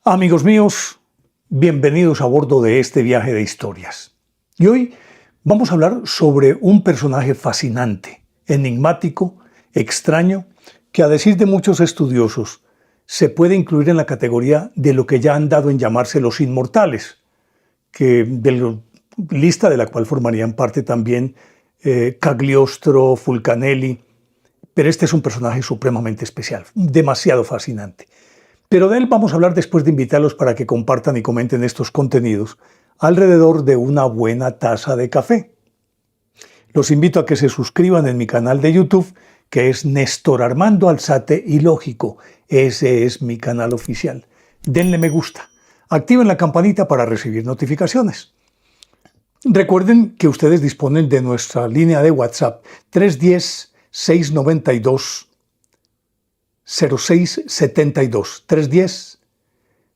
Amigos míos, bienvenidos a bordo de este viaje de historias. Y hoy vamos a hablar sobre un personaje fascinante, enigmático, extraño, que a decir de muchos estudiosos se puede incluir en la categoría de lo que ya han dado en llamarse los inmortales, que de la lista de la cual formarían parte también Cagliostro, Fulcanelli, pero este es un personaje supremamente especial, demasiado fascinante. Pero de él vamos a hablar después de invitarlos para que compartan y comenten estos contenidos alrededor de una buena taza de café. Los invito a que se suscriban en mi canal de YouTube, que es Néstor Armando Alzate y Lógico. Ese es mi canal oficial. Denle me gusta. Activen la campanita para recibir notificaciones. Recuerden que ustedes disponen de nuestra línea de WhatsApp 310-692-0672.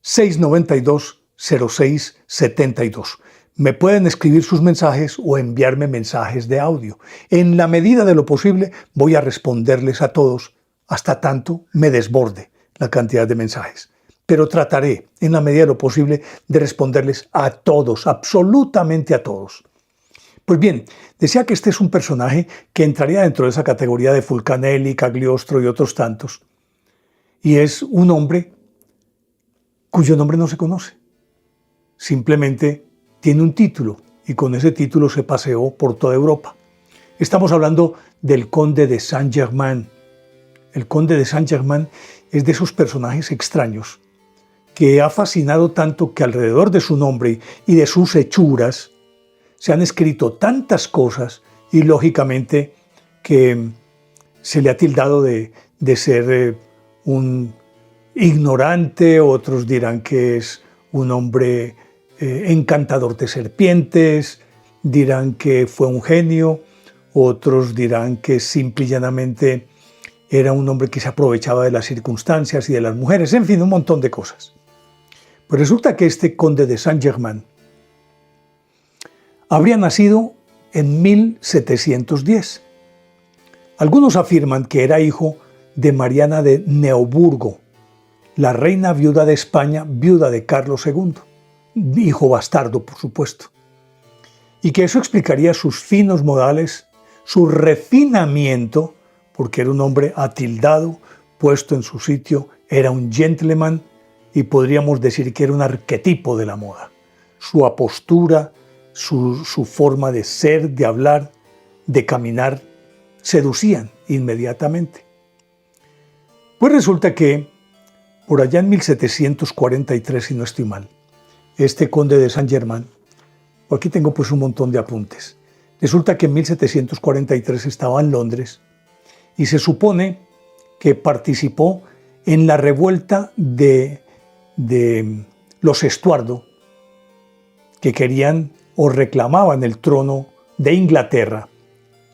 310-692-0672. Me pueden escribir sus mensajes o enviarme mensajes de audio. En la medida de lo posible voy a responderles a todos hasta tanto me desborde la cantidad de mensajes. Pero trataré, en la medida de lo posible, de responderles a todos, absolutamente a todos. Pues bien, decía que este es un personaje que entraría dentro de esa categoría de Fulcanelli, Cagliostro y otros tantos. Y es un hombre cuyo nombre no se conoce. Simplemente tiene un título y con ese título se paseó por toda Europa. Estamos hablando del Conde de Saint-Germain. El Conde de Saint-Germain es de esos personajes extraños que ha fascinado tanto que alrededor de su nombre y de sus hechuras se han escrito tantas cosas y lógicamente que se le ha tildado de ser un ignorante, otros dirán que es un hombre encantador de serpientes, dirán que fue un genio, otros dirán que simple y llanamente era un hombre que se aprovechaba de las circunstancias y de las mujeres, en fin, un montón de cosas. Pues resulta que este conde de Saint-Germain habría nacido en 1710. Algunos afirman que era hijo de Mariana de Neuburgo, la reina viuda de España, viuda de Carlos II, hijo bastardo, por supuesto, y que eso explicaría sus finos modales, su refinamiento, porque era un hombre atildado, puesto en su sitio, era un gentleman y podríamos decir que era un arquetipo de la moda. Su apostura, su forma de ser, de hablar, de caminar, seducían inmediatamente. Pues resulta que por allá en 1743, si no estoy mal, este conde de Saint-Germain, aquí tengo pues un montón de apuntes, resulta que en 1743 estaba en Londres y se supone que participó en la revuelta de los Estuardo, que querían o reclamaban el trono de Inglaterra.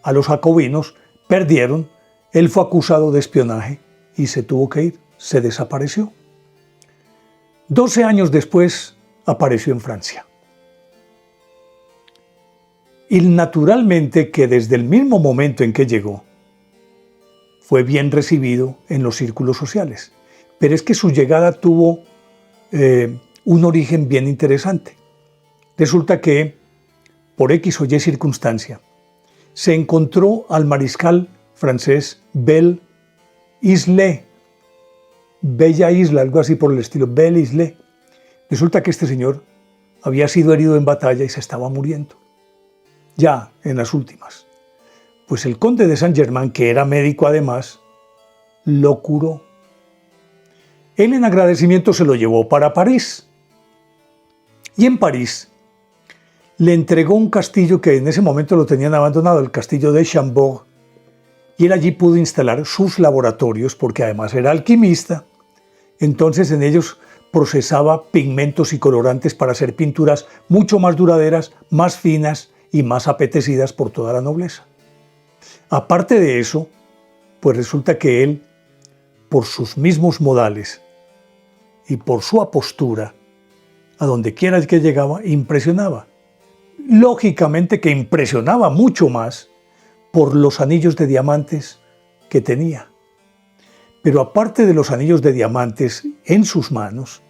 A los jacobinos perdieron, él fue acusado de espionaje y se tuvo que ir, se desapareció. 12 años después apareció en Francia. Y naturalmente que desde el mismo momento en que llegó, fue bien recibido en los círculos sociales. Pero es que su llegada tuvo un origen bien interesante. Resulta que, por X o Y circunstancia, se encontró al mariscal francés Belle Isle, Bella Isla, algo así por el estilo, Belle Isle. Resulta que este señor había sido herido en batalla y se estaba muriendo, ya en las últimas. Pues el conde de Saint-Germain, que era médico además, lo curó. Él en agradecimiento se lo llevó para París. Y en París le entregó un castillo que en ese momento lo tenían abandonado, el castillo de Chambord, y él allí pudo instalar sus laboratorios porque además era alquimista. Entonces en ellos procesaba pigmentos y colorantes para hacer pinturas mucho más duraderas, más finas y más apetecidas por toda la nobleza. Aparte de eso, pues resulta que él, por sus mismos modales y por su apostura, a donde quiera que llegaba, impresionaba. Lógicamente que impresionaba mucho más por los anillos de diamantes que tenía. Pero aparte de los anillos de diamantes en sus manos,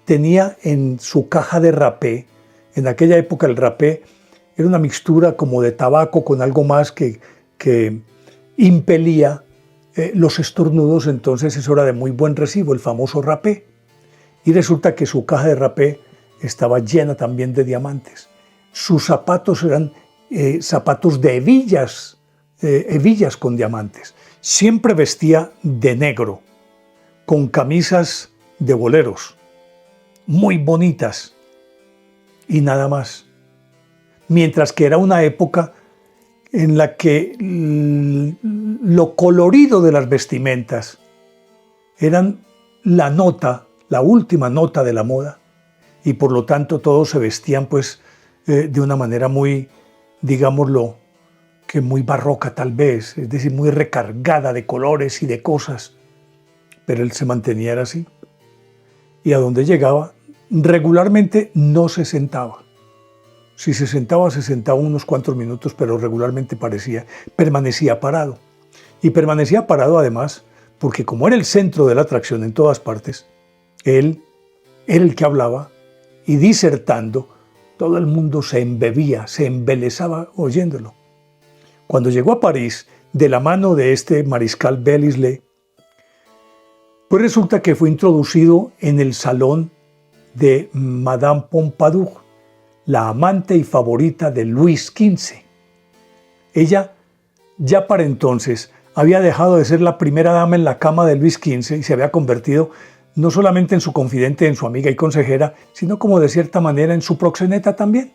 tenía en su caja de rapé, en aquella época el rapé era una mixtura como de tabaco con algo más que impelía los estornudos, entonces eso era de muy buen recibo, el famoso rapé. Y resulta que su caja de rapé estaba llena también de diamantes. Sus zapatos eran zapatos de hebillas con diamantes. Siempre vestía de negro, con camisas de boleros, muy bonitas, y nada más. Mientras que era una época en la que lo colorido de las vestimentas eran la última nota de la moda, y por lo tanto todos se vestían pues de una manera muy, digámoslo, que muy barroca tal vez, es decir, muy recargada de colores y de cosas, pero él se mantenía así. Y a donde llegaba, regularmente no se sentaba. Si se sentaba unos cuantos minutos, pero regularmente permanecía parado. Y permanecía parado además porque como era el centro de la atracción en todas partes, él era el que hablaba y disertando, todo el mundo se embebía, se embelesaba oyéndolo. Cuando llegó a París, de la mano de este mariscal Belle-Isle, pues resulta que fue introducido en el salón de Madame Pompadour, la amante y favorita de Luis XV. Ella, ya para entonces, había dejado de ser la primera dama en la cama de Luis XV y se había convertido no solamente en su confidente, en su amiga y consejera, sino como de cierta manera en su proxeneta también.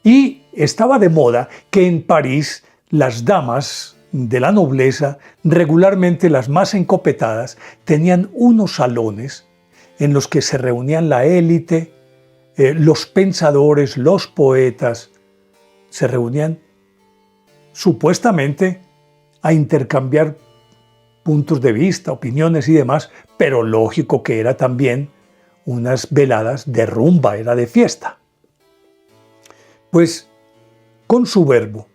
Y estaba de moda que en París las damas de la nobleza, regularmente las más encopetadas, tenían unos salones en los que se reunían la élite, los pensadores, los poetas, se reunían supuestamente a intercambiar puntos de vista, opiniones y demás, pero lógico que era también unas veladas de rumba, era de fiesta. Pues con su verbo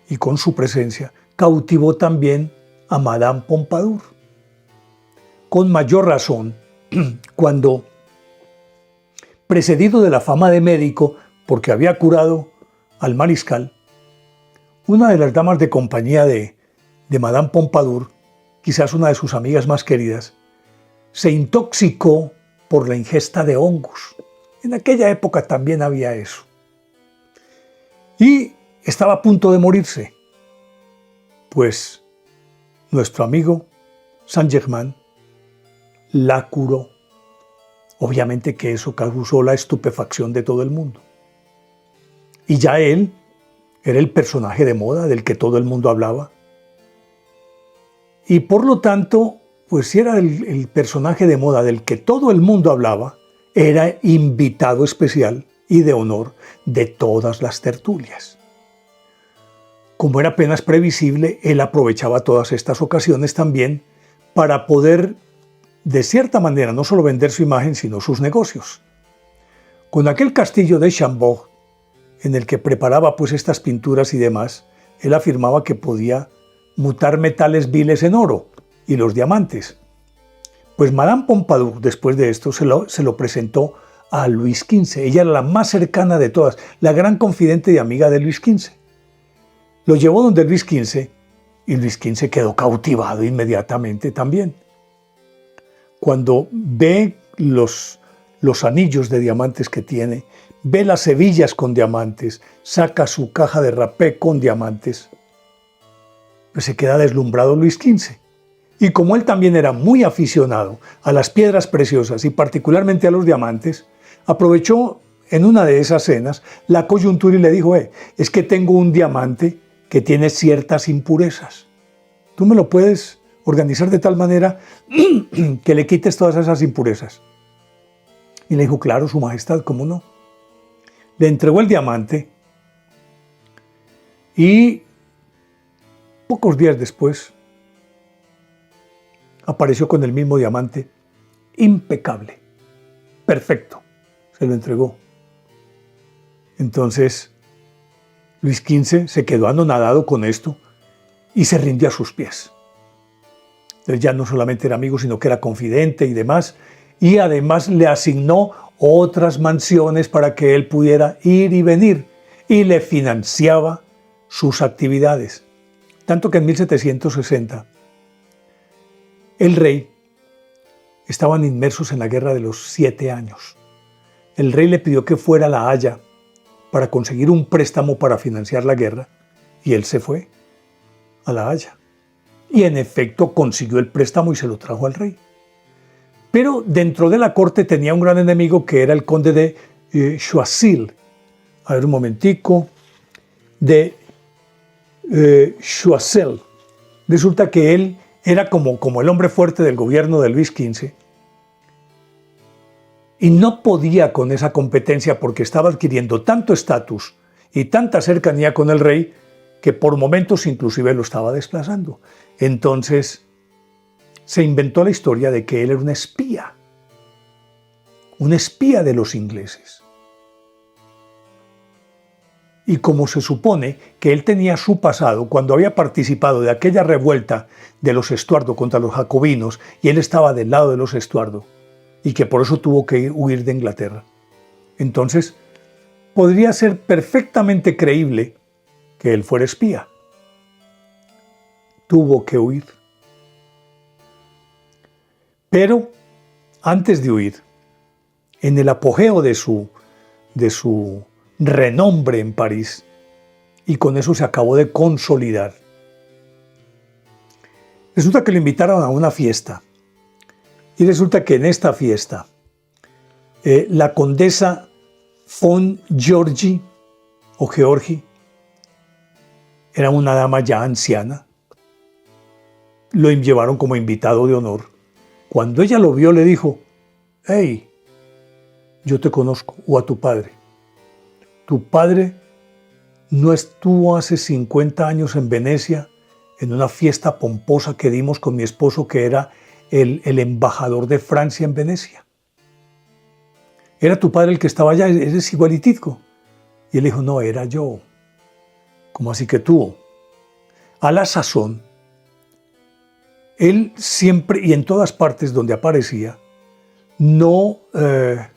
y con su presencia cautivó también a Madame Pompadour. Con mayor razón, cuando, precedido de la fama de médico porque había curado al mariscal, una de las damas de compañía de Madame Pompadour, quizás una de sus amigas más queridas, se intoxicó por la ingesta de hongos. En aquella época también había eso. Y estaba a punto de morirse. Pues nuestro amigo Saint-Germain la curó. Obviamente que eso causó la estupefacción de todo el mundo. Y ya él era el personaje de moda del que todo el mundo hablaba. Y por lo tanto, pues si era el personaje de moda del que todo el mundo hablaba, era invitado especial y de honor de todas las tertulias. Como era apenas previsible, él aprovechaba todas estas ocasiones también para poder, de cierta manera, no solo vender su imagen, sino sus negocios. Con aquel castillo de Chambord, en el que preparaba pues estas pinturas y demás, él afirmaba que podía mutar metales viles en oro y los diamantes. Pues Madame Pompadour, después de esto, se lo presentó a Luis XV. Ella era la más cercana de todas, la gran confidente y amiga de Luis XV. Lo llevó donde Luis XV y Luis XV quedó cautivado inmediatamente también. Cuando ve los anillos de diamantes que tiene, ve las hebillas con diamantes, saca su caja de rapé con diamantes, pues se queda deslumbrado Luis XV. Y como él también era muy aficionado a las piedras preciosas y particularmente a los diamantes, aprovechó en una de esas cenas la coyuntura y le dijo, es que tengo un diamante que tiene ciertas impurezas. ¿Tú me lo puedes organizar de tal manera que le quites todas esas impurezas? Y le dijo, claro, su majestad, ¿cómo no? Le entregó el diamante y pocos días después apareció con el mismo diamante, impecable, perfecto, se lo entregó. Entonces, Luis XV se quedó anonadado con esto y se rindió a sus pies. Entonces ya no solamente era amigo, sino que era confidente y demás, y además le asignó otras mansiones para que él pudiera ir y venir y le financiaba sus actividades. Tanto que en 1760 el rey estaban inmersos en la Guerra de los 7 años. El rey le pidió que fuera a La Haya para conseguir un préstamo para financiar la guerra y él se fue a La Haya. Y en efecto consiguió el préstamo y se lo trajo al rey. Pero dentro de la corte tenía un gran enemigo que era el conde de Choiseul. A ver un momentico. De Choiseul. Resulta que él era como el hombre fuerte del gobierno de Luis XV y no podía con esa competencia porque estaba adquiriendo tanto estatus y tanta cercanía con el rey que por momentos inclusive lo estaba desplazando. Entonces se inventó la historia de que él era un espía de los ingleses. Y como se supone que él tenía su pasado cuando había participado de aquella revuelta de los Estuardo contra los jacobinos y él estaba del lado de los Estuardo y que por eso tuvo que huir de Inglaterra, entonces podría ser perfectamente creíble que él fuera espía. Tuvo que huir. Pero antes de huir, en el apogeo de su renombre en París, y con eso se acabó de consolidar, resulta que lo invitaron a una fiesta. Y resulta que en esta fiesta, la condesa von Georgi, o Georgi, era una dama ya anciana. Lo llevaron como invitado de honor. Cuando ella lo vio, le dijo: «Hey, yo te conozco, o a tu padre. Tu padre no estuvo hace 50 años en Venecia en una fiesta pomposa que dimos con mi esposo, que era el embajador de Francia en Venecia. Era tu padre el que estaba allá, eres igualitico». Y él dijo: «No, era yo». «¿Cómo así que tú?» A la sazón, él siempre y en todas partes donde aparecía, es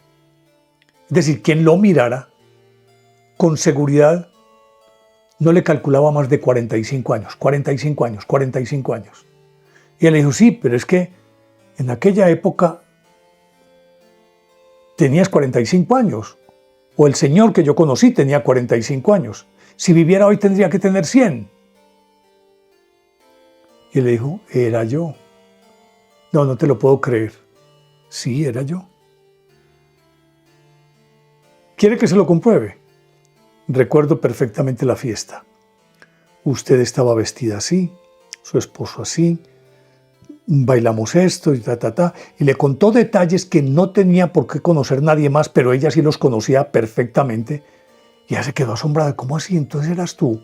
decir, quien lo mirara, con seguridad, no le calculaba más de 45 años, 45 años, 45 años. Y él le dijo: «Sí, pero es que en aquella época tenías 45 años, o el señor que yo conocí tenía 45 años. Si viviera hoy tendría que tener 100. Y él le dijo: «Era yo». «No, no te lo puedo creer». «Sí, era yo». ¿Quiere que se lo compruebe? Recuerdo perfectamente la fiesta. Usted estaba vestida así, su esposo así, bailamos esto y y le contó detalles que no tenía por qué conocer nadie más, pero ella sí los conocía perfectamente. Y ella se quedó asombrada. «¿Cómo así? Entonces eras tú».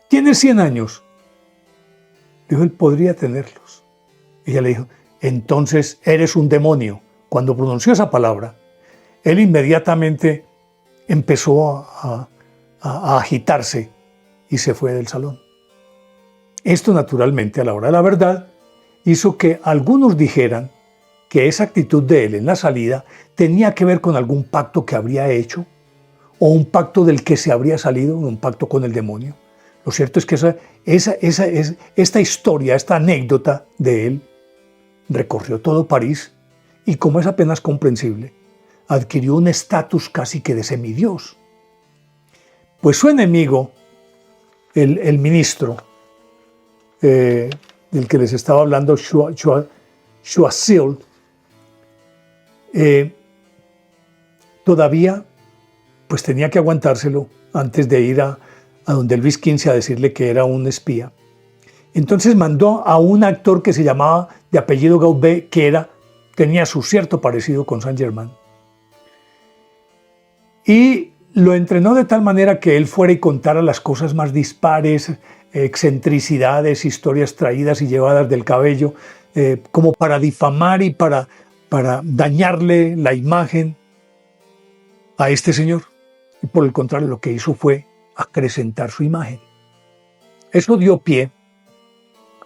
«¿Tienes 100 años?» Dijo: «Él podría tenerlos». Ella le dijo: «Entonces eres un demonio». Cuando pronunció esa palabra, él inmediatamente empezó a agitarse y se fue del salón. Esto, naturalmente, a la hora de la verdad, hizo que algunos dijeran que esa actitud de él en la salida tenía que ver con algún pacto que habría hecho, o un pacto del que se habría salido, un pacto con el demonio. Lo cierto es que esta historia, esta anécdota de él, recorrió todo París y, como es apenas comprensible, adquirió un estatus casi que de semidios. Pues su enemigo, el ministro del que les estaba hablando, Choiseul, todavía pues tenía que aguantárselo antes de ir a donde Luis XV a decirle que era un espía. Entonces mandó a un actor que se llamaba de apellido Gaubert, que tenía su cierto parecido con Saint-Germain, y lo entrenó de tal manera que él fuera y contara las cosas más dispares, excentricidades, historias traídas y llevadas del cabello, como para difamar y para dañarle la imagen a este señor. Y por el contrario, lo que hizo fue acrecentar su imagen. Eso dio pie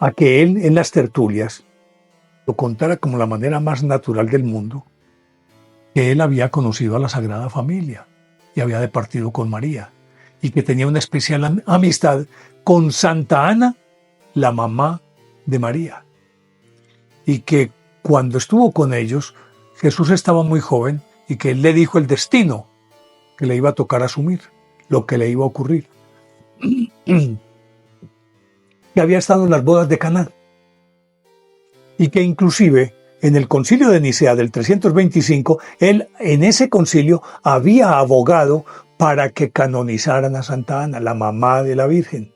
a que él, en las tertulias, lo contara como la manera más natural del mundo, que él había conocido a la Sagrada Familia y había departido con María, y que tenía una especial amistad con Santa Ana, la mamá de María, y que cuando estuvo con ellos, Jesús estaba muy joven y que él le dijo el destino que le iba a tocar asumir, lo que le iba a ocurrir. Que había estado en las bodas de Caná y que inclusive en el concilio de Nicea del 325, él en ese concilio había abogado para que canonizaran a Santa Ana, la mamá de la Virgen.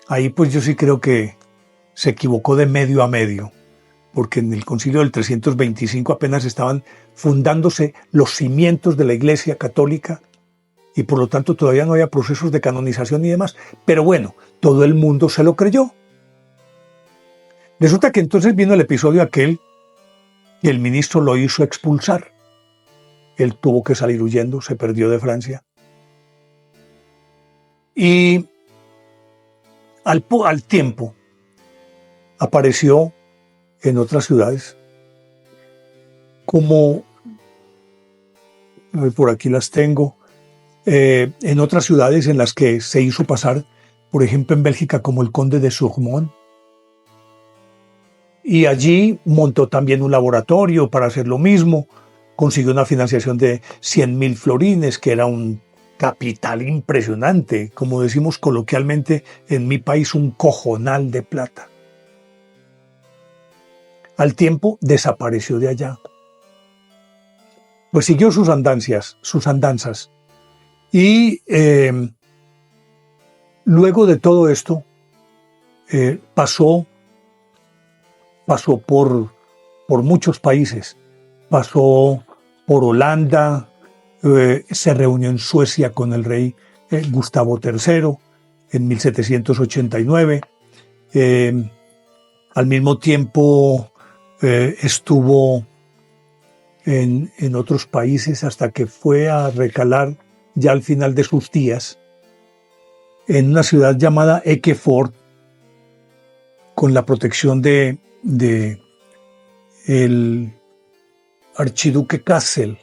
Ahí pues yo sí creo que se equivocó de medio a medio, porque en el concilio del 325 apenas estaban fundándose los cimientos de la Iglesia Católica y por lo tanto todavía no había procesos de canonización y demás. Pero bueno, todo el mundo se lo creyó. Resulta que entonces vino el episodio aquel que el ministro lo hizo expulsar. Él tuvo que salir huyendo, se perdió de Francia. Y al tiempo apareció en otras ciudades, como por aquí las tengo, en otras ciudades en las que se hizo pasar, por ejemplo en Bélgica, como el conde de Sourmont, y allí montó también un laboratorio para hacer lo mismo, consiguió una financiación de 100.000 florines, que era un capital impresionante, como decimos coloquialmente en mi país, un cojonal de plata. Al tiempo desapareció de allá. Pues siguió sus andanzas. Y luego de todo esto, pasó por muchos países. Pasó por Holanda, se reunió en Suecia con el rey Gustavo III en 1789. Al mismo tiempo estuvo en otros países hasta que fue a recalar ya al final de sus días en una ciudad llamada Eckeford, con la protección de el archiduque Kassel,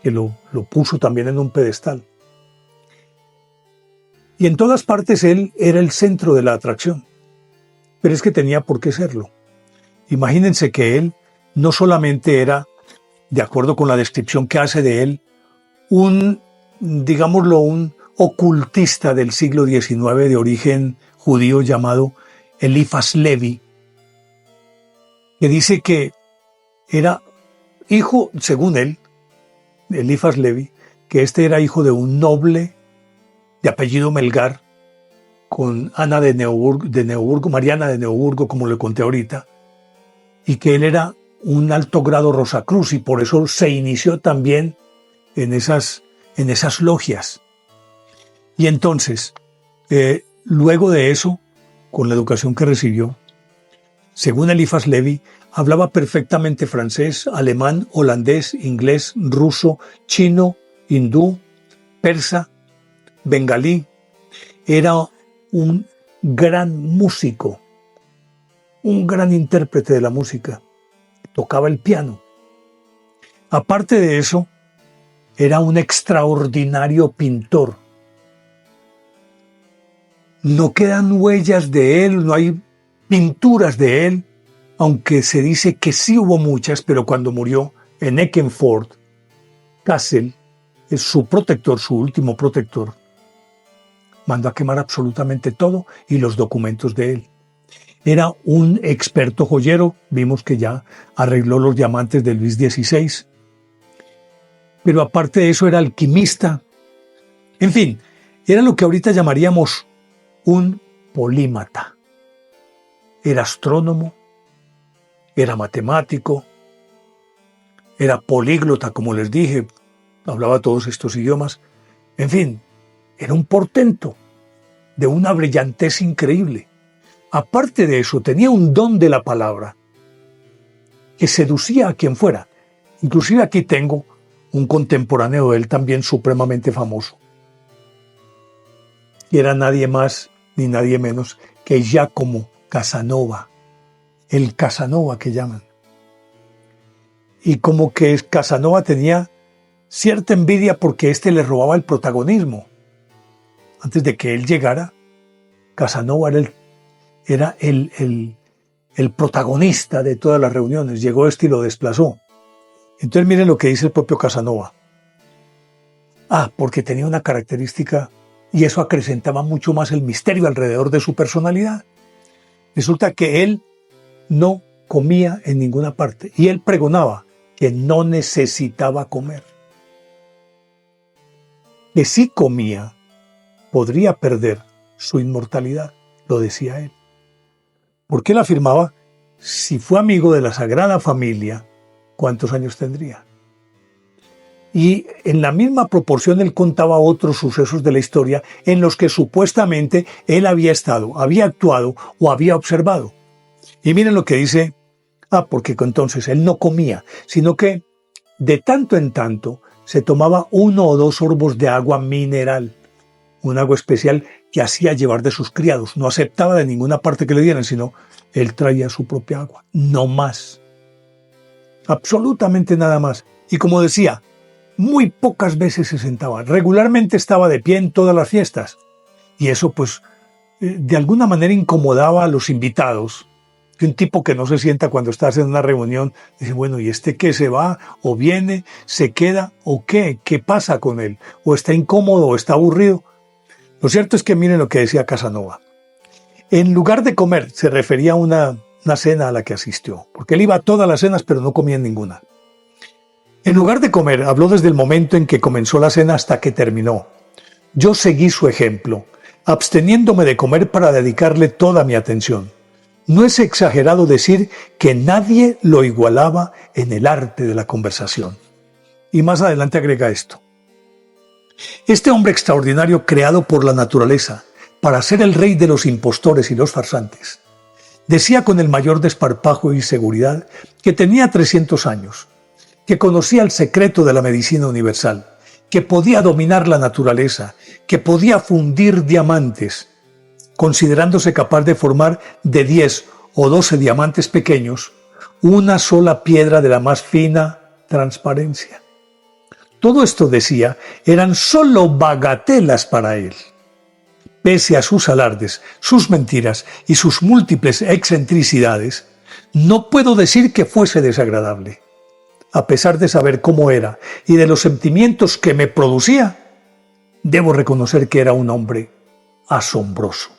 que lo puso también en un pedestal. Y en todas partes él era el centro de la atracción, pero es que tenía por qué serlo. Imagínense que él no solamente era, de acuerdo con la descripción que hace de él, un ocultista del siglo XIX de origen judío llamado Eliphas Levi, que dice que era hijo, según él, Eliphas Levi, que este era hijo de un noble de apellido Melgar, con Ana de Neuburgo, Mariana de Neuburgo, como le conté ahorita, y que él era un alto grado Rosacruz y por eso se inició también en esas logias. Y entonces, luego de eso, con la educación que recibió, según Eliphas Levi, hablaba perfectamente francés, alemán, holandés, inglés, ruso, chino, hindú, persa, bengalí. Era un gran músico, un gran intérprete de la música. Tocaba el piano. Aparte de eso, era un extraordinario pintor. No quedan huellas de él, no hay pinturas de él, aunque se dice que sí hubo muchas, pero cuando murió en Eckeford, Kassel, su protector, su último protector, mandó a quemar absolutamente todo y los documentos de él. Era un experto joyero, vimos que ya arregló los diamantes de Luis XVI, pero aparte de eso era alquimista. En fin, era lo que ahorita llamaríamos un polímata. Era astrónomo, era matemático, era políglota, como les dije, hablaba todos estos idiomas. En fin, era un portento de una brillantez increíble. Aparte de eso, tenía un don de la palabra que seducía a quien fuera. Inclusive aquí tengo un contemporáneo de él también supremamente famoso, que era nadie más ni nadie menos que Giacomo Casanova. el Casanova que llaman. Y como que Casanova tenía cierta envidia porque éste le robaba el protagonismo. Antes de que él llegara, Casanova era el protagonista de todas las reuniones. Llegó este y lo desplazó. Entonces miren lo que dice el propio Casanova. Porque tenía una característica y eso acrecentaba mucho más el misterio alrededor de su personalidad. Resulta que él no comía en ninguna parte y él pregonaba que no necesitaba comer. Que si comía, podría perder su inmortalidad, lo decía él. Porque él afirmaba, si fue amigo de la Sagrada Familia, ¿cuántos años tendría? Y en la misma proporción él contaba otros sucesos de la historia en los que supuestamente él había estado, había actuado o había observado. Y miren lo que dice, porque entonces él no comía, sino que de tanto en tanto se tomaba 1 o 2 sorbos de agua mineral, un agua especial que hacía llevar de sus criados. No aceptaba de ninguna parte que le dieran, sino él traía su propia agua, no más. Absolutamente nada más. Y como decía, muy pocas veces se sentaba. Regularmente estaba de pie en todas las fiestas. Y eso, pues, de alguna manera incomodaba a los invitados. Que un tipo que no se sienta cuando estás en una reunión, dice, bueno, ¿y este qué se va? ¿O viene? ¿Se queda? ¿O qué? ¿Qué pasa con él? ¿O está incómodo? ¿O está aburrido? Lo cierto es que miren lo que decía Casanova. En lugar de comer, se refería a una cena a la que asistió. Porque él iba a todas las cenas, pero no comía en ninguna. En lugar de comer, habló desde el momento en que comenzó la cena hasta que terminó. Yo seguí su ejemplo, absteniéndome de comer para dedicarle toda mi atención. No es exagerado decir que nadie lo igualaba en el arte de la conversación. Y más adelante agrega esto. Este hombre extraordinario creado por la naturaleza para ser el rey de los impostores y los farsantes, decía con el mayor desparpajo y seguridad que tenía 300 años, que conocía el secreto de la medicina universal, que podía dominar la naturaleza, que podía fundir diamantes, considerándose capaz de formar de 10 o 12 diamantes pequeños una sola piedra de la más fina transparencia. Todo esto, decía, eran solo bagatelas para él. Pese a sus alardes, sus mentiras y sus múltiples excentricidades, no puedo decir que fuese desagradable. A pesar de saber cómo era y de los sentimientos que me producía, debo reconocer que era un hombre asombroso.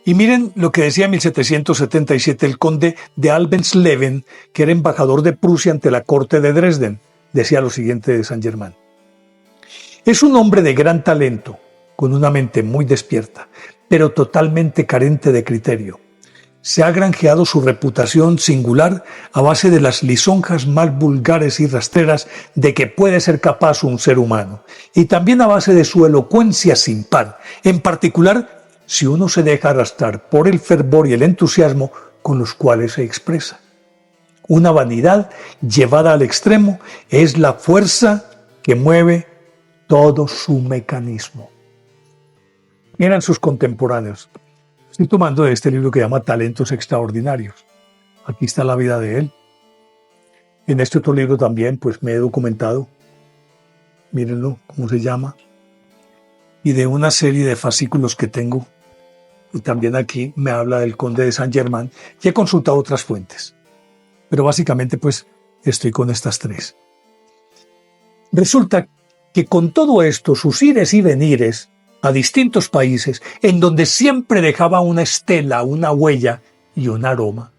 Y miren lo que decía en 1777 el conde de Alvensleben, que era embajador de Prusia ante la corte de Dresden. Decía lo siguiente de Saint-Germain. Es un hombre de gran talento, con una mente muy despierta, pero totalmente carente de criterio. Se ha granjeado su reputación singular a base de las lisonjas más vulgares y rastreras de que puede ser capaz un ser humano, y también a base de su elocuencia sin par, en particular si uno se deja arrastrar por el fervor y el entusiasmo con los cuales se expresa. Una vanidad llevada al extremo es la fuerza que mueve todo su mecanismo. Eran sus contemporáneos. Estoy tomando de este libro que llama Talentos Extraordinarios. Aquí está la vida de él. En este otro libro también, pues me he documentado. Mírenlo, cómo se llama. Y de una serie de fascículos que tengo. Y también aquí me habla del conde de Saint-Germain. Y he consultado otras fuentes. Pero básicamente, pues, estoy con estas 3. Resulta que con todo esto, sus ires y venires a distintos países, en donde siempre dejaba una estela, una huella y un aroma,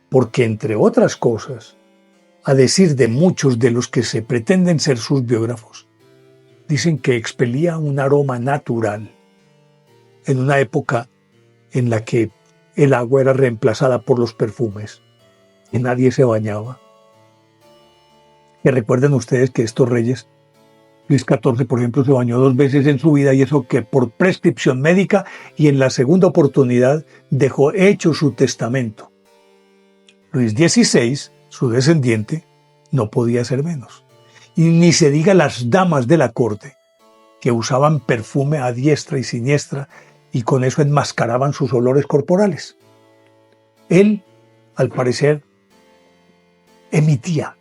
porque entre otras cosas, a decir de muchos de los que se pretenden ser sus biógrafos, dicen que expelía un aroma natural en una época en la que el agua era reemplazada por los perfumes, que nadie se bañaba. Que recuerden ustedes que estos reyes, Luis XIV, por ejemplo, se bañó 2 veces en su vida, y eso que por prescripción médica, y en la segunda oportunidad dejó hecho su testamento. Luis XVI, su descendiente, no podía ser menos. Y ni se diga las damas de la corte, que usaban perfume a diestra y siniestra, y con eso enmascaraban sus olores corporales. Él, al parecer, emitía,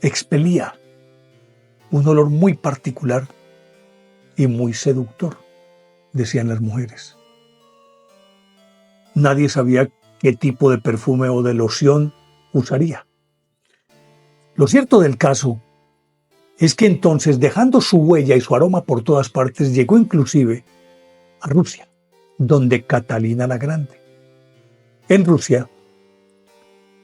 expelía un olor muy particular y muy seductor, decían las mujeres. Nadie sabía qué tipo de perfume o de loción usaría. Lo cierto del caso es que entonces, dejando su huella y su aroma por todas partes, llegó inclusive a Rusia, donde Catalina la Grande. En Rusia,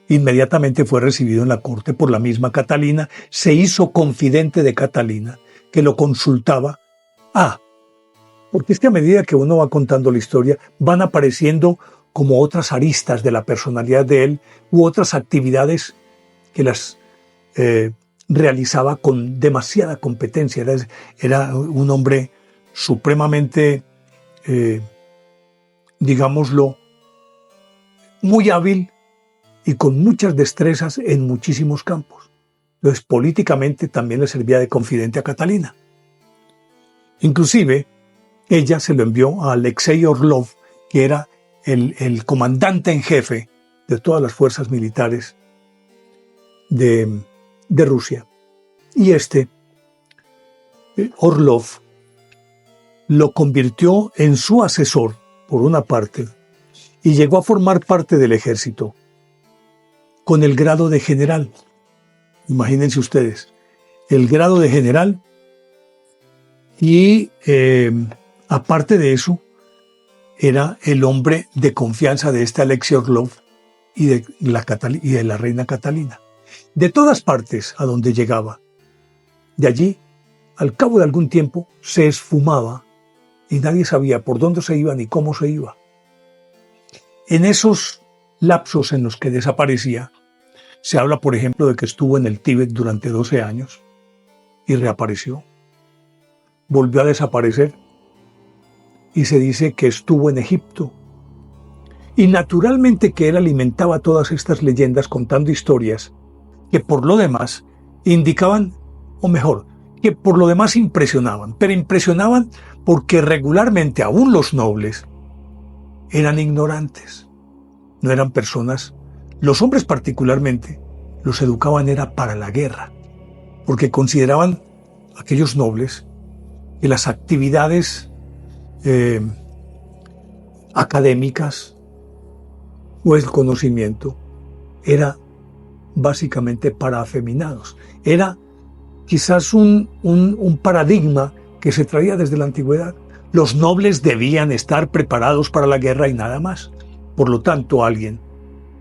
inmediatamente fue recibido en la corte por la misma Catalina, se hizo confidente de Catalina, que lo consultaba. Porque es que a medida que uno va contando la historia, van apareciendo como otras aristas de la personalidad de él u otras actividades que las realizaba con demasiada competencia. Era un hombre supremamente, digámoslo, muy hábil y con muchas destrezas en muchísimos campos. Entonces, políticamente también le servía de confidente a Catalina. Inclusive, ella se lo envió a Alexei Orlov, que era el comandante en jefe de todas las fuerzas militares de Rusia. Y Orlov, lo convirtió en su asesor, por una parte, y llegó a formar parte del ejército, con el grado de general. Imagínense ustedes, el grado de general, y aparte de eso, era el hombre de confianza de Alexei Orlov y de la reina Catalina. De todas partes a donde llegaba. De allí, al cabo de algún tiempo, se esfumaba y nadie sabía por dónde se iba ni cómo se iba. En esos lapsos en los que desaparecía, se habla, por ejemplo, de que estuvo en el Tíbet durante 12 años y reapareció. Volvió a desaparecer y se dice que estuvo en Egipto. Y naturalmente que él alimentaba todas estas leyendas contando historias que por lo demás indicaban, o mejor, que por lo demás impresionaban, pero impresionaban porque regularmente aún los nobles eran ignorantes, no eran personas. Los hombres particularmente los educaban era para la guerra, porque consideraban aquellos nobles que las actividades académicas o el conocimiento era básicamente para afeminados. Era quizás un paradigma que se traía desde la antigüedad. Los nobles debían estar preparados para la guerra y nada más. Por lo tanto, alguien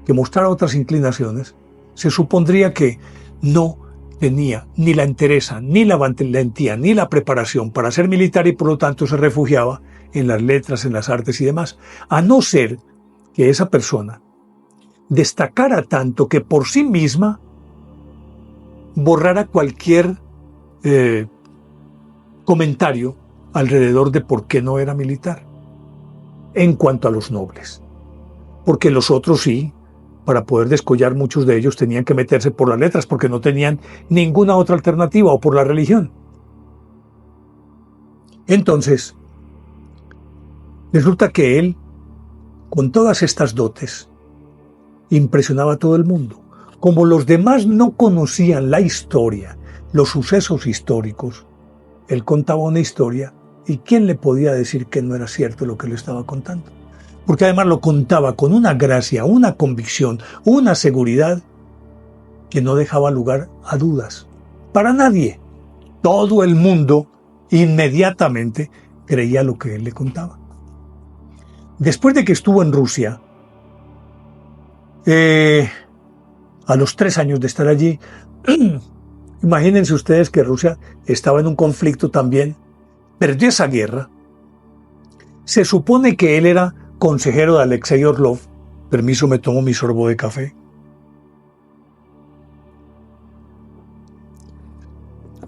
que mostrara otras inclinaciones se supondría que no tenía ni la entereza, ni la valentía, ni la preparación para ser militar y por lo tanto se refugiaba en las letras, en las artes y demás. A no ser que esa persona destacara tanto que por sí misma borrara cualquier comentario alrededor de por qué no era militar, en cuanto a los nobles. Porque los otros sí, para poder descollar muchos de ellos tenían que meterse por las letras porque no tenían ninguna otra alternativa, o por la religión. Entonces, resulta que él, con todas estas dotes, impresionaba a todo el mundo. Como los demás no conocían la historia, los sucesos históricos, él contaba una historia y ¿quién le podía decir que no era cierto lo que le estaba contando? Porque además lo contaba con una gracia, una convicción, una seguridad que no dejaba lugar a dudas. Para nadie. Todo el mundo inmediatamente creía lo que él le contaba. Después de que estuvo en Rusia, a los 3 años de estar allí, imagínense ustedes que Rusia estaba en un conflicto también, perdió esa guerra. Se supone que él era consejero de Alexei Orlov. Permiso, me tomo mi sorbo de café.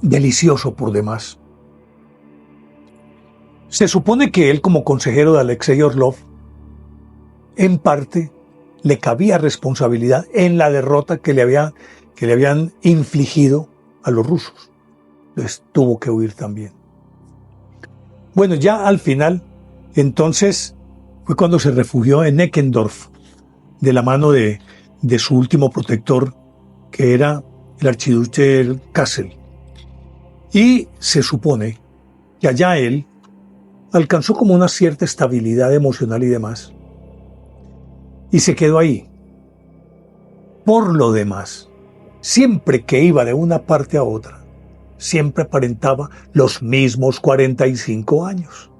Delicioso por demás. Se supone que él, como consejero de Alexei Orlov, en parte le cabía responsabilidad en la derrota que le habían infligido a los rusos. Entonces tuvo que huir también. Bueno, ya al final, entonces, fue cuando se refugió en Eckendorf, de la mano de su último protector, que era el archiduque Kassel. Y se supone que allá él alcanzó como una cierta estabilidad emocional y demás. Y se quedó ahí. Por lo demás, siempre que iba de una parte a otra, siempre aparentaba los mismos 45 años.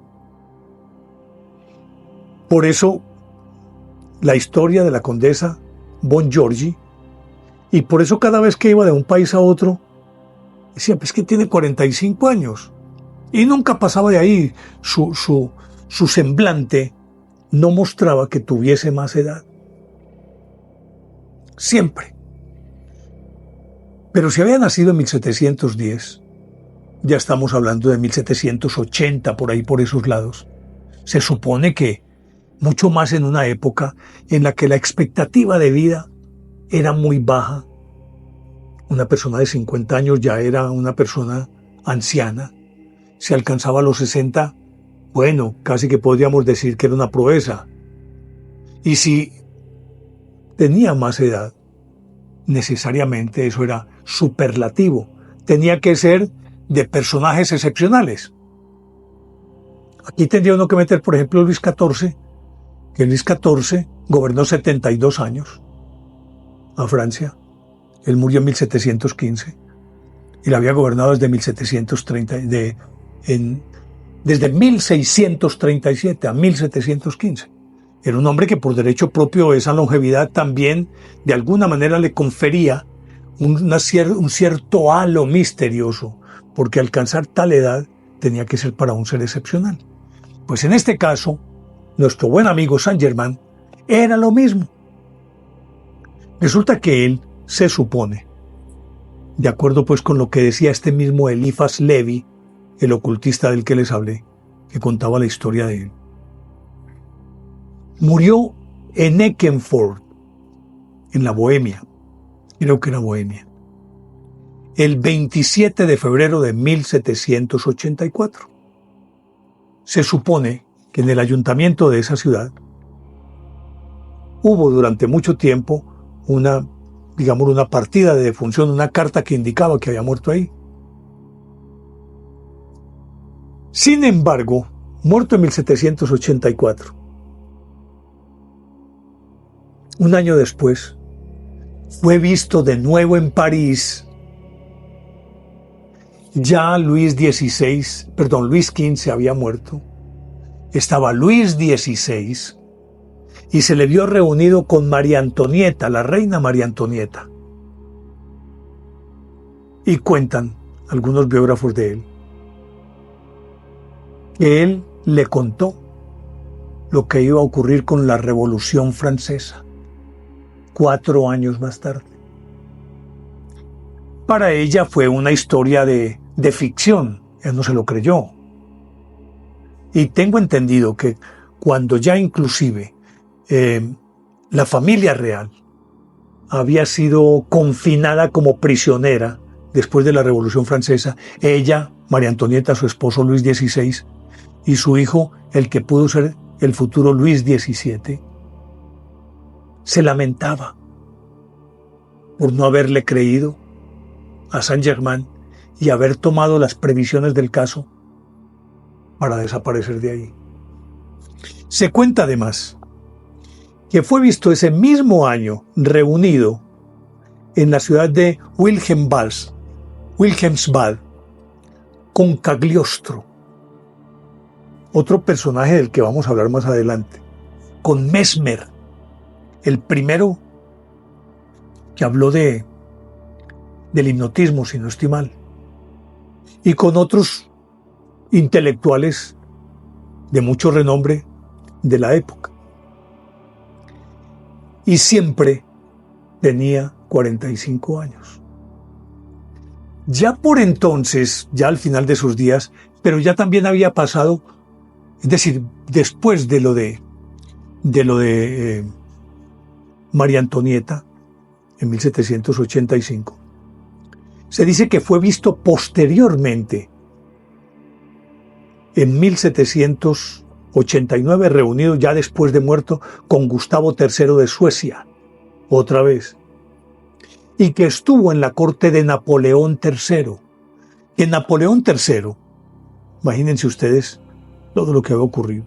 Por eso, la historia de la condesa Bon Giorgi, y por eso cada vez que iba de un país a otro, decía, pues que tiene 45 años. Y nunca pasaba de ahí. Su semblante no mostraba que tuviese más edad. Siempre. Pero si había nacido en 1710, ya estamos hablando de 1780, por ahí, por esos lados. Se supone que mucho más en una época en la que la expectativa de vida era muy baja. Una persona de 50 años ya era una persona anciana. Si alcanzaba los 60, bueno, casi que podríamos decir que era una proeza. Y si tenía más edad, necesariamente eso era superlativo. Tenía que ser de personajes excepcionales. Aquí tendría uno que meter, por ejemplo, Luis XIV, que Luis XIV gobernó 72 años a Francia. Él murió en 1715 y la había gobernado desde 1730, desde 1637 a 1715. Era un hombre que por derecho propio esa longevidad también de alguna manera le confería un cierto halo misterioso, porque alcanzar tal edad tenía que ser para un ser excepcional. Pues en este caso, nuestro buen amigo Saint-Germain era lo mismo. Resulta que él se supone, de acuerdo pues con lo que decía este mismo Eliphas Levi, el ocultista del que les hablé, que contaba la historia de él, murió en Eckernförde, en la Bohemia, creo que era Bohemia, el 27 de febrero de 1784. Se supone que en el ayuntamiento de esa ciudad hubo durante mucho tiempo una partida de defunción, una carta que indicaba que había muerto ahí. Sin embargo, muerto en 1784, un año después, fue visto de nuevo en París. Ya Luis XV había muerto. Estaba Luis XVI y se le vio reunido con María Antonieta, la reina María Antonieta. Y cuentan algunos biógrafos de él que él le contó lo que iba a ocurrir con la Revolución Francesa 4 años más tarde. Para ella fue una historia de ficción, él no se lo creyó. Y tengo entendido que cuando ya inclusive la familia real había sido confinada como prisionera después de la Revolución Francesa, ella, María Antonieta, su esposo Luis XVI, y su hijo, el que pudo ser el futuro Luis XVII, se lamentaba por no haberle creído a Saint-Germain y haber tomado las previsiones del caso para desaparecer de ahí. Se cuenta además que fue visto ese mismo año reunido en la ciudad de Wilhelmsbad con Cagliostro, otro personaje del que vamos a hablar más adelante, con Mesmer, el primero que habló del hipnotismo, si no estoy mal, y con otros intelectuales de mucho renombre de la época. Y siempre tenía 45 años. Ya por entonces, ya al final de sus días, pero ya también había pasado, es decir, después de lo de María Antonieta, en 1785, se dice que fue visto posteriormente, en 1788, 89 reunido ya después de muerto con Gustavo III de Suecia, otra vez, y que estuvo en la corte de Napoleón III. En Napoleón III, imagínense ustedes todo lo que había ocurrido.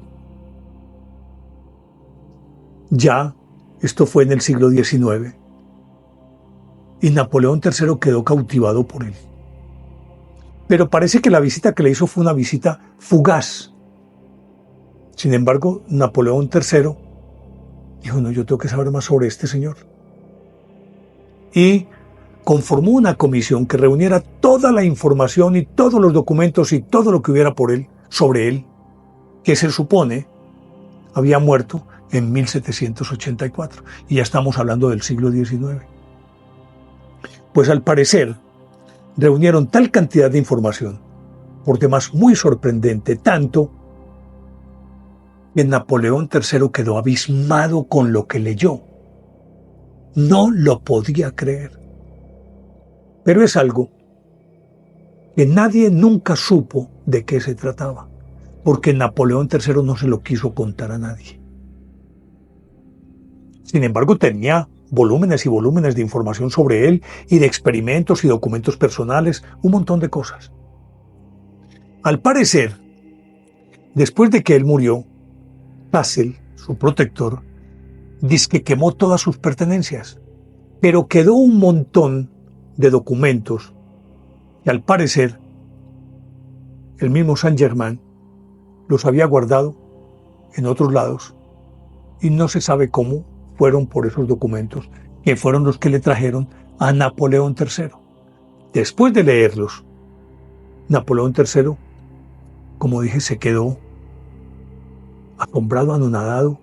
Ya, esto fue en el siglo XIX, y Napoleón III quedó cautivado por él. Pero parece que la visita que le hizo fue una visita fugaz. Sin embargo, Napoleón III dijo, no, yo tengo que saber más sobre este señor. Y conformó una comisión que reuniera toda la información y todos los documentos y todo lo que hubiera sobre él, que se supone había muerto en 1784. Y ya estamos hablando del siglo XIX. Pues al parecer, reunieron tal cantidad de información, por demás muy sorprendente, tanto que Napoleón III quedó abismado con lo que leyó. No lo podía creer. Pero es algo que nadie nunca supo de qué se trataba, porque Napoleón III no se lo quiso contar a nadie. Sin embargo, tenía volúmenes y volúmenes de información sobre él y de experimentos y documentos personales, un montón de cosas. Al parecer, después de que él murió, Hassel, su protector, dice que quemó todas sus pertenencias, pero quedó un montón de documentos que al parecer el mismo Saint-Germain los había guardado en otros lados y no se sabe cómo fueron por esos documentos, que fueron los que le trajeron a Napoleón III. Después de leerlos, Napoleón III, como dije, se quedó asombrado, anonadado,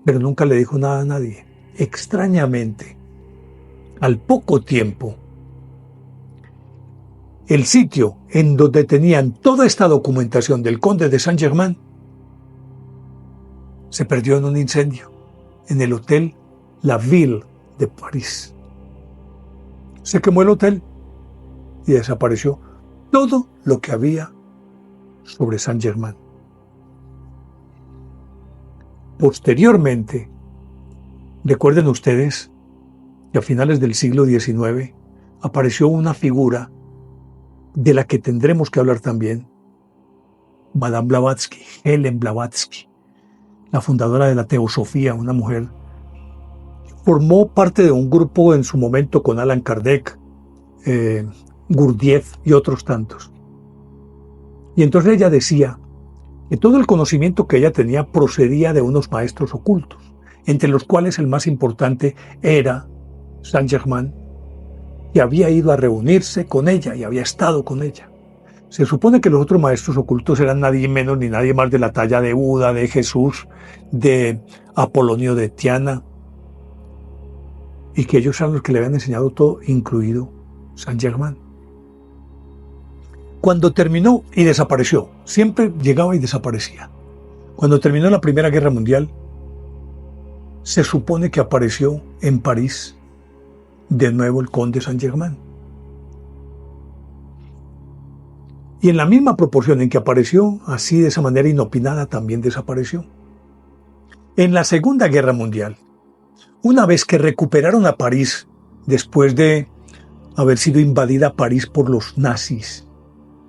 pero nunca le dijo nada a nadie. Extrañamente, al poco tiempo, el sitio en donde tenían toda esta documentación del conde de Saint-Germain se perdió en un incendio en el Hotel La Ville de París. Se quemó el hotel y desapareció todo lo que había sobre Saint-Germain. Posteriormente, recuerden ustedes que a finales del siglo XIX apareció una figura de la que tendremos que hablar también, Madame Blavatsky, Helen Blavatsky, la fundadora de la Teosofía, una mujer que formó parte de un grupo en su momento con Allan Kardec, Gurdjieff y otros tantos. Y entonces ella decía que todo el conocimiento que ella tenía procedía de unos maestros ocultos, entre los cuales el más importante era Saint-Germain, que había ido a reunirse con ella y había estado con ella. Se supone que los otros maestros ocultos eran nadie menos ni nadie más de la talla de Buda, de Jesús, de Apolonio de Tiana, y que ellos eran los que le habían enseñado todo, incluido Saint-Germain. Cuando terminó y desapareció, siempre llegaba y desaparecía. Cuando terminó la Primera Guerra Mundial, se supone que apareció en París de nuevo el conde Saint-Germain. Y en la misma proporción en que apareció, así de esa manera inopinada, también desapareció. En la Segunda Guerra Mundial, una vez que recuperaron a París, después de haber sido invadida París por los nazis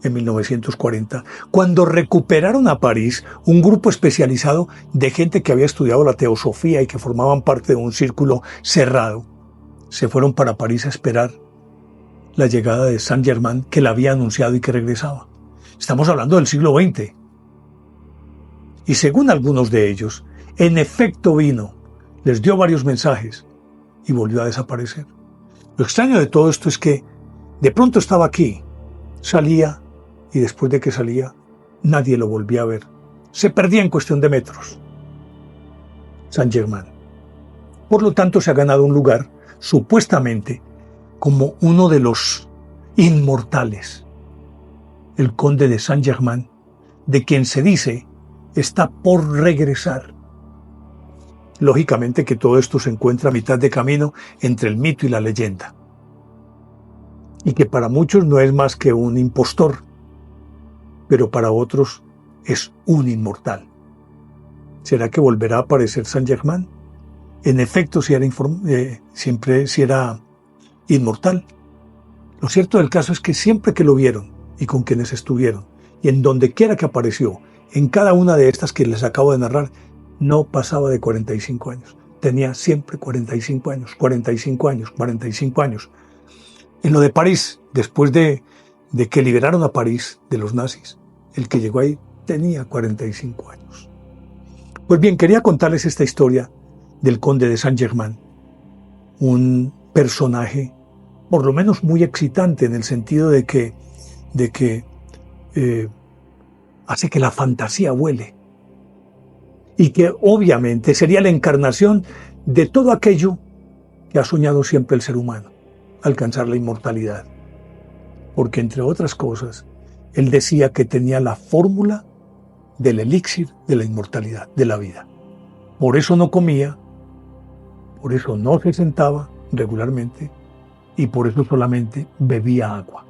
en 1940, cuando recuperaron a París, un grupo especializado de gente que había estudiado la teosofía y que formaban parte de un círculo cerrado, se fueron para París a esperar la llegada de Saint-Germain, que la había anunciado y que regresaba. Estamos hablando del siglo XX. Y según algunos de ellos, en efecto vino, les dio varios mensajes y volvió a desaparecer. Lo extraño de todo esto es que de pronto estaba aquí, salía y después de que salía, nadie lo volvía a ver. Se perdía en cuestión de metros. Saint-Germain. Por lo tanto, se ha ganado un lugar, supuestamente, como uno de los inmortales, el conde de Saint-Germain, de quien se dice está por regresar. Lógicamente que todo esto se encuentra a mitad de camino entre el mito y la leyenda, y que para muchos no es más que un impostor, pero para otros es un inmortal. ¿Será que volverá a aparecer Saint-Germain? En efecto, siempre si era inmortal. Lo cierto del caso es que siempre que lo vieron y con quienes estuvieron, y en donde quiera que apareció, en cada una de estas que les acabo de narrar, no pasaba de 45 años. Tenía siempre 45 años, 45 años, 45 años. En lo de París, después de que liberaron a París de los nazis, el que llegó ahí tenía 45 años. Pues bien, quería contarles esta historia del conde de Saint-Germain, un personaje por lo menos muy excitante en el sentido de que hace que la fantasía vuele y que obviamente sería la encarnación de todo aquello que ha soñado siempre el ser humano, alcanzar la inmortalidad. Porque entre otras cosas, él decía que tenía la fórmula del elixir de la inmortalidad, de la vida. Por eso no comía, por eso no se sentaba regularmente y por eso solamente bebía agua.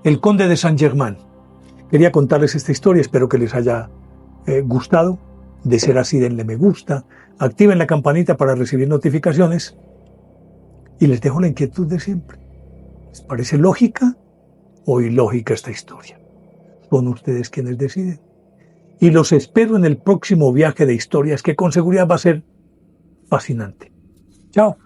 El conde de Saint-Germain. Quería contarles esta historia, espero que les haya gustado. De ser así, denle me gusta, activen la campanita para recibir notificaciones y les dejo la inquietud de siempre. ¿Les parece lógica o ilógica esta historia? Son ustedes quienes deciden. Y los espero en el próximo viaje de historias que con seguridad va a ser fascinante. Chao.